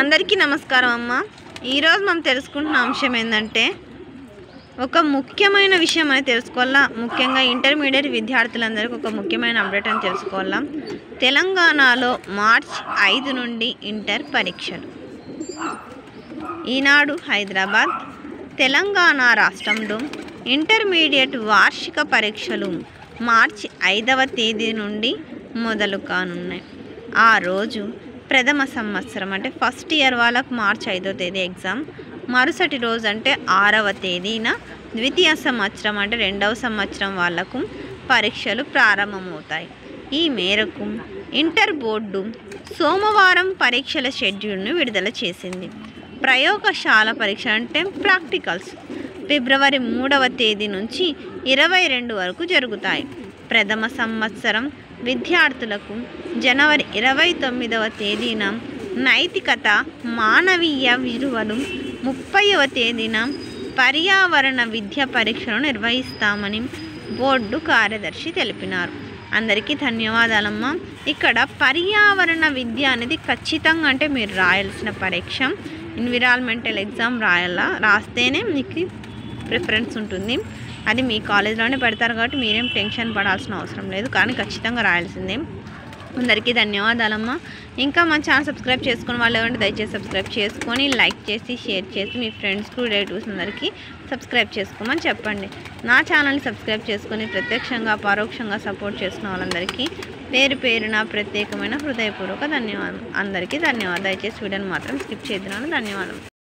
అందరికీ నమస్కారం అమ్మ. ఈరోజు మనం తెలుసుకుంటున్న అంశం ఏంటంటే ఒక ముఖ్యమైన విషయం అని తెలుసుకోవాలా. ముఖ్యంగా ఇంటర్మీడియట్ విద్యార్థులందరికీ ఒక ముఖ్యమైన అప్డేట్ అని తెలుసుకోవాలా. తెలంగాణలో మార్చి 5 నుండి ఇంటర్ పరీక్షలు. ఈనాడు హైదరాబాద్ తెలంగాణ రాష్ట్రంలో ఇంటర్మీడియట్ వార్షిక పరీక్షలు మార్చి 5వ తేదీ నుండి మొదలు కానున్నాయి. ఆ రోజు ప్రథమ సంవత్సరం అంటే ఫస్ట్ ఇయర్ వాళ్ళకు మార్చి 5వ తేదీ ఎగ్జామ్, మరుసటి రోజు అంటే 6వ తేదీన ద్వితీయ సంవత్సరం అంటే 2వ సంవత్సరం వాళ్ళకు పరీక్షలు ప్రారంభమవుతాయి. ఈ మేరకు ఇంటర్ బోర్డు సోమవారం పరీక్షల షెడ్యూల్ను విడుదల చేసింది. ప్రయోగశాల పరీక్ష అంటే ప్రాక్టికల్స్ ఫిబ్రవరి 3వ తేదీ నుంచి 22 వరకు జరుగుతాయి. ప్రథమ సంవత్సరం విద్యార్థులకు జనవరి 29వ తేదీన నైతికత, మానవీయ విలువలు, 30వ తేదీన పర్యావరణ విద్య పరీక్షను నిర్వహిస్తామని బోర్డు కార్యదర్శి తెలిపినారు. అందరికీ ధన్యవాదాలమ్మా. ఇక్కడ పర్యావరణ విద్య అనేది ఖచ్చితంగా అంటే మీరు రాయాల్సిన పరీక్ష. ఎన్విరాన్మెంటల్ ఎగ్జామ్ రాస్తేనే మీకు ప్రిఫరెన్స్ ఉంటుంది. అది మీ కాలేజ్లోనే పెడతారు కాబట్టి మీరేం టెన్షన్ పడాల్సిన అవసరం లేదు, కానీ ఖచ్చితంగా రాయాల్సిందే. అందరికీ ధన్యవాదాలమ్మా. ఇంకా మన ఛానల్ సబ్స్క్రైబ్ చేసుకుని వాళ్ళు ఏమంటే దయచేసి సబ్స్క్రైబ్ చేసుకొని లైక్ చేసి షేర్ చేసి మీ ఫ్రెండ్స్కు రిలేటివ్స్ అందరికీ సబ్స్క్రైబ్ చేసుకోమని చెప్పండి. నా ఛానల్ని సబ్స్క్రైబ్ చేసుకొని ప్రత్యక్షంగా పరోక్షంగా సపోర్ట్ చేస్తున్న వాళ్ళందరికీ పేరు పేరున ప్రత్యేకమైన హృదయపూర్వక ధన్యవాదం. అందరికీ ధన్యవాదాలు. దయచేసి వీడియోని మాత్రం స్కిప్ చేద్దాను. ధన్యవాదం.